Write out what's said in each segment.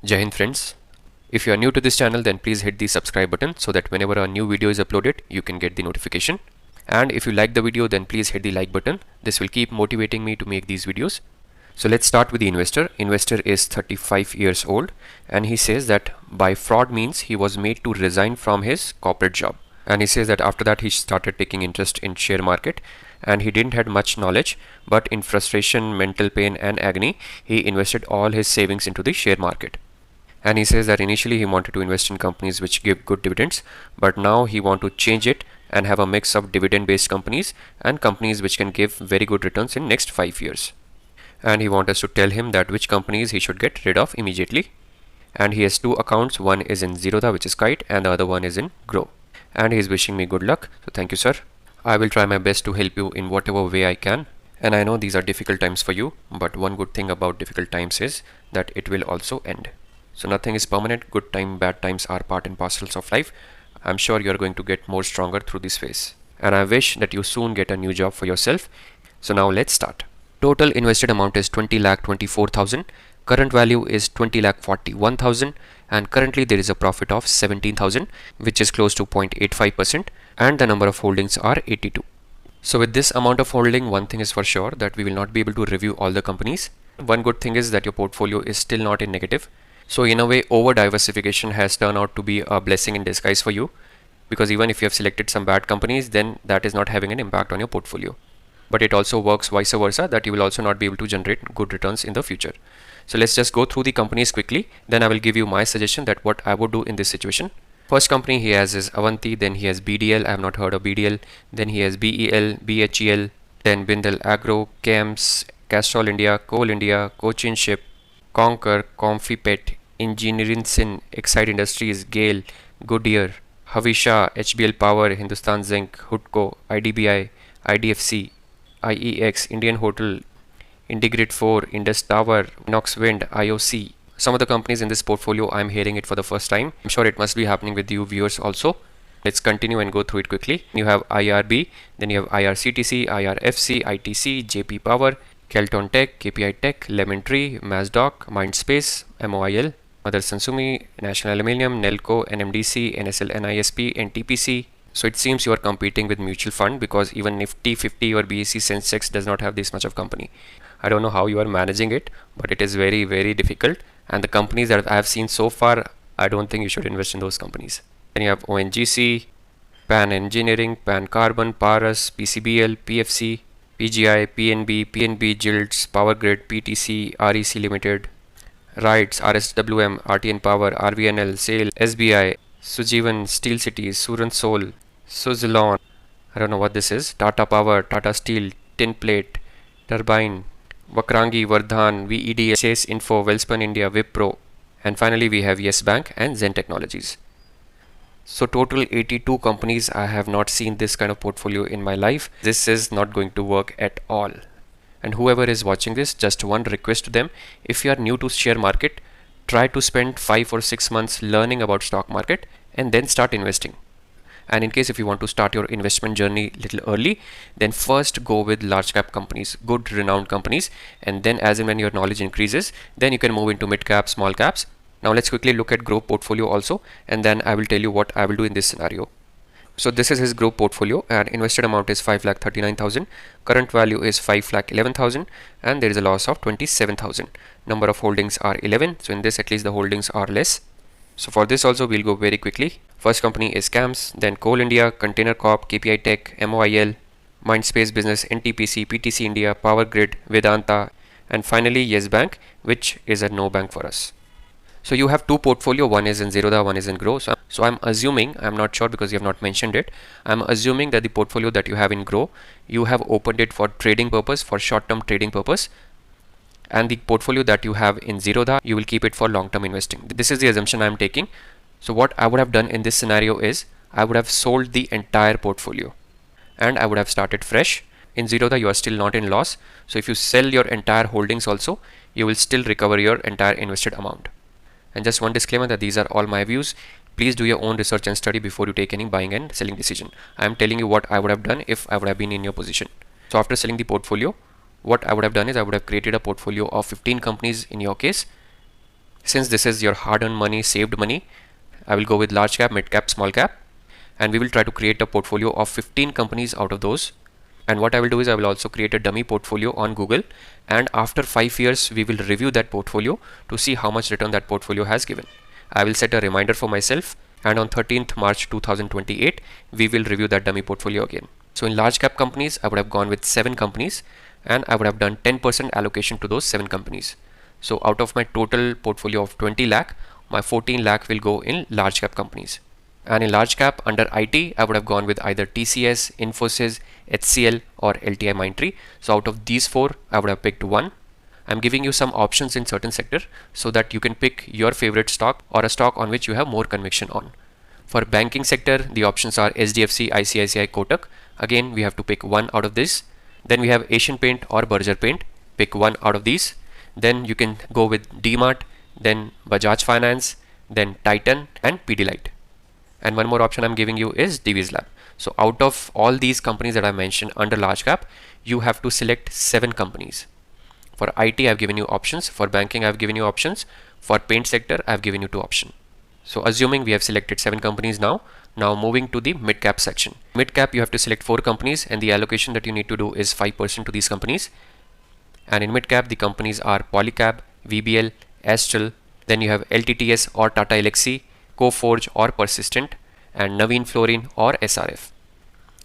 Jai Hind friends. If you are new to this channel, then please hit the subscribe button so that whenever a new video is uploaded, you can get the notification. And if you like the video, then please hit the like button. This will keep motivating me to make these videos. So let's start with the investor. Investor is 35 years old and he says that by fraud means he was made to resign from his corporate job. And he says that after that he started taking interest in share market and he didn't had much knowledge, but in frustration, mental pain and agony, he invested all his savings into the share market. And he says that initially he wanted to invest in companies which give good dividends, but now he want to change it and have a mix of dividend based companies and companies which can give very good returns in next 5 years. And he wants us to tell him that which companies he should get rid of immediately. And he has two accounts, one is in Zerodha, which is Kite, and the other one is in Grow. And he is wishing me good luck, so thank you sir. I will try my best to help you in whatever way I can. And I know these are difficult times for you, but one good thing about difficult times is that it will also end. So nothing is permanent. Good time, bad times are part and parcels of life. I'm sure you're going to get more stronger through this phase. And I wish that you soon get a new job for yourself. So now let's start. Total invested amount is 20,24,000. Current value is 20,41,000. And currently there is a profit of 17,000, which is close to 0.85%. And the number of holdings are 82. So with this amount of holding, one thing is for sure that we will not be able to review all the companies. One good thing is that your portfolio is still not in negative. So in a way, over diversification has turned out to be a blessing in disguise for you, because even if you have selected some bad companies, then that is not having an impact on your portfolio. But it also works vice versa, that you will also not be able to generate good returns in the future. So let's just go through the companies quickly. Then I will give you my suggestion that what I would do in this situation. First company he has is Avanti, then he has BDL, I have not heard of BDL, then he has BEL, BHEL, then Bindal Agro, CAMS, Castrol India, Coal India, Cochin Ship, Conquer, Comfipet, Engineering, Excite Industries, Gale, Goodyear, Havisha, HBL Power, Hindustan Zinc, Hutco, IDBI, IDFC, IEX, Indian Hotel, Indigrid 4, Indus Tower, Knox Wind, IOC. Some of the companies in this portfolio I'm hearing it for the first time. I'm sure it must be happening with you viewers also. Let's continue and go through it quickly. You have IRB, then you have IRCTC, IRFC, ITC, JP Power, Kelton Tech, KPI Tech, Lemon Tree, Mazdoc, Mindspace, MOIL, Motherson Sumi, National Aluminium, Nelco, NMDC, NSL, NISP, NTPC. So it seems you are competing with mutual fund, because even Nifty 50 or BSE Sensex does not have this much of company. I don't know how you are managing it, but it is very, very difficult. And the companies that I have seen so far, I don't think you should invest in those companies. Then you have ONGC, Pan Engineering, Pan Carbon, Paras, PCBL, PFC, PGI, PNB, PNB Gilts, Power Grid, PTC, REC Limited, Rights, RSWM, RTN Power, RVNL, SAIL, SBI, Sujeevan, Steel City, Suran Sol, Suzlon, I don't know what this is, Tata Power, Tata Steel, Tin Plate, Turbine, Vakrangi, Vardhan, VED, Chase Info, Wellspun India, Wipro, and finally we have Yes Bank and Zen Technologies. So total 82 companies. I have not seen this kind of portfolio in my life. This is not going to work at all. And whoever is watching this, just one request to them: if you are new to share market, try to spend 5 or 6 months learning about stock market and then start investing. And in case if you want to start your investment journey little early, then first go with large cap companies, good renowned companies, and then as and when your knowledge increases, then you can move into mid cap, small caps. Now let's quickly look at Grow portfolio also, and then I will tell you what I will do in this scenario. So this is his Grow portfolio, and invested amount is 5,39,000. Current value is 5,11,000, and there is a loss of 27,000. Number of holdings are 11. So in this, at least the holdings are less. So for this also we'll go very quickly. First company is CAMS, then Coal India, Container Corp, KPI Tech, MOIL, Mindspace Business, NTPC, PTC India, Power Grid, Vedanta, and finally Yes Bank, which is a no bank for us. So you have two portfolio, one is in Zerodha, one is in Grow. So I'm assuming, I'm not sure because you have not mentioned it, I'm assuming that the portfolio that you have in Grow, you have opened it for trading purpose, for short-term trading purpose. And the portfolio that you have in Zerodha, you will keep it for long-term investing. This is the assumption I'm taking. So what I would have done in this scenario is, I would have sold the entire portfolio and I would have started fresh. In Zerodha, you are still not in loss. So if you sell your entire holdings also, you will still recover your entire invested amount. And just one disclaimer that these are all my views. Please do your own research and study before you take any buying and selling decision. I am telling you what I would have done if I would have been in your position. So after selling the portfolio, what I would have done is I would have created a portfolio of 15 companies in your case, Since this is your hard-earned money, saved money, I will go with large cap, mid cap, small cap, and we will try to create a portfolio of 15 companies out of those. And what I will do is I will also create a dummy portfolio on Google, and after 5 years we will review that portfolio to see how much return that portfolio has given. I will set a reminder for myself, and on 13th March 2028 we will review that dummy portfolio again. So in large cap companies I would have gone with 7 companies, and I would have done 10% allocation to those 7 companies. So out of my total portfolio of 20 lakh, my 14 lakh will go in large cap companies. And in large cap under IT, I would have gone with either TCS, Infosys, HCL or LTIMindtree. So out of these 4, I would have picked one. I'm giving you some options in certain sector so that you can pick your favorite stock or a stock on which you have more conviction on. For banking sector, the options are SDFC, ICICI, Kotak. Again, we have to pick one out of this. Then we have Asian Paint or Berger Paint. Pick one out of these. Then you can go with DMart, then Bajaj Finance, then Titan and Pidilite. And one more option I'm giving you is Divi's Lab. So out of all these companies that I mentioned under large cap, you have to select 7 companies. For IT, I've given you options. For banking, I've given you options. For paint sector, I've given you 2 options. So assuming we have selected 7 companies now moving to the mid cap section. Mid cap, you have to select 4 companies, and the allocation that you need to do is 5% to these companies. And in mid cap, the companies are Polycab, VBL, Astral, then you have LTTS or Tata Elxsi, Coforge or Persistent, and Naveen Fluorine or SRF.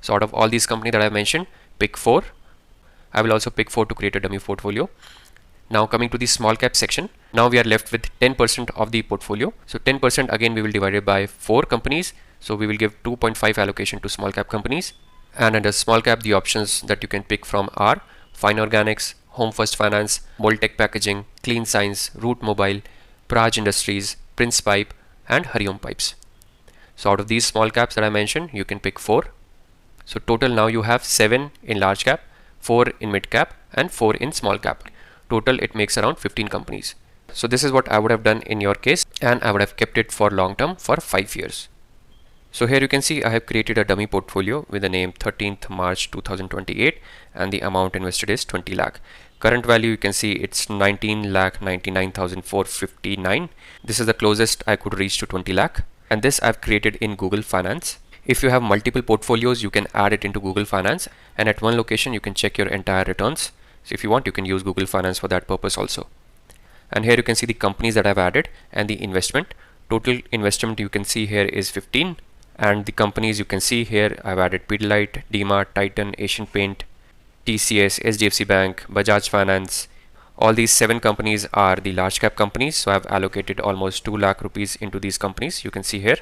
So out of all these companies that I mentioned, pick 4. I will also pick 4 to create a dummy portfolio. Now coming to the small cap section, now we are left with 10% of the portfolio. So 10% again we will divide it by 4 companies. So we will give 2.5 allocation to small cap companies. And under small cap, the options that you can pick from are Fine Organics, Home First Finance, Moltec Packaging, Clean Science, Root Mobile, Praj Industries, Prince Pipe and Hariom Pipes. So out of these small caps that I mentioned, you can pick 4. So total now you have 7 in large cap, 4 in mid cap and 4 in small cap. Total it makes around 15 companies. So this is what I would have done in your case, and I would have kept it for long term for 5 years. So here you can see I have created a dummy portfolio with the name 13th March 2028 and the amount invested is 20 lakh. Current value you can see it's 19,99,459. This is the closest I could reach to 20 lakh, and this I've created in Google Finance. If you have multiple portfolios, you can add it into Google Finance, and at one location you can check your entire returns. So if you want, you can use Google Finance for that purpose also. And here you can see the companies that I've added and the investment. Total investment you can see here is 15, and the companies you can see here I've added Pidilite, DMart, Titan, Asian Paint, TCS, SDFC Bank, Bajaj Finance. All these 7 companies are the large cap companies, so I've allocated almost 2 lakh rupees into these companies, you can see here.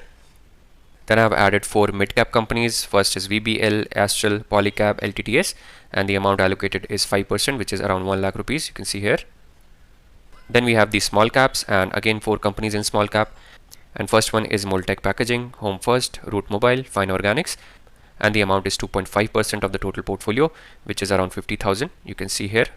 Then I've added 4 mid cap companies. First is VBL, Astral, Polycab, LTTS, and the amount allocated is 5%, which is around 1 lakh rupees, you can see here. Then we have the small caps, and again 4 companies in small cap. And first one is Moltec Packaging, Home First, Root Mobile, Fine Organics, and the amount is 2.5% of the total portfolio, which is around 50,000, you can see here.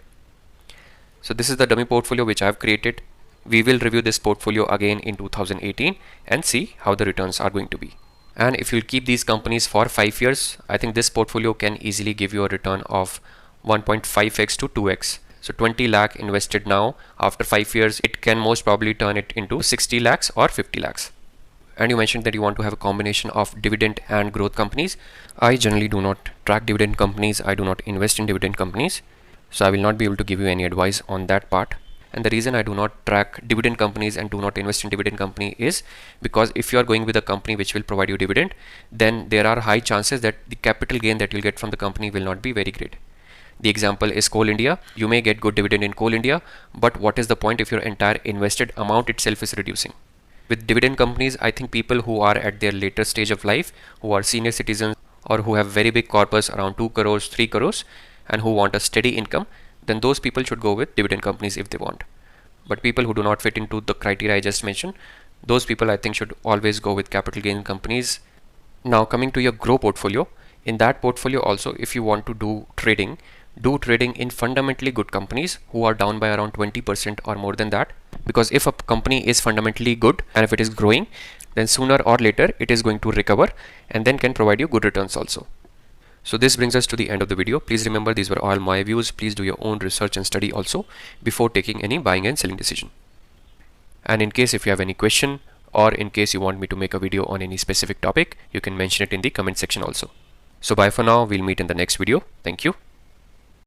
So this is the dummy portfolio which I have created. We will review this portfolio again in 2018 and see how the returns are going to be. And if you keep these companies for 5 years, I think this portfolio can easily give you a return of 1.5x to 2x. So 20 lakh invested now, after 5 years, it can most probably turn it into 60 lakhs or 50 lakhs. And you mentioned that you want to have a combination of dividend and growth companies. I generally do not track dividend companies. I do not invest in dividend companies. So I will not be able to give you any advice on that part. And the reason I do not track dividend companies and do not invest in dividend company is because if you are going with a company which will provide you dividend, then there are high chances that the capital gain that you'll get from the company will not be very great. The example is Coal India. You may get good dividend in Coal India, but what is the point if your entire invested amount itself is reducing? With dividend companies, I think people who are at their later stage of life, who are senior citizens or who have very big corpus around 2 crores, 3 crores and who want a steady income, then those people should go with dividend companies if they want. But people who do not fit into the criteria I just mentioned, those people I think should always go with capital gain companies. Now coming to your grow portfolio, in that portfolio also, if you want to do trading in fundamentally good companies who are down by around 20% or more than that, because if a company is fundamentally good and if it is growing, then sooner or later it is going to recover and then can provide you good returns also. So this brings us to the end of the video. Please remember, these were all my views. Please do your own research and study also before taking any buying and selling decision. And in case if you have any question, or in case you want me to make a video on any specific topic, you can mention it in the comment section also. So bye for now, we'll meet in the next video. Thank you.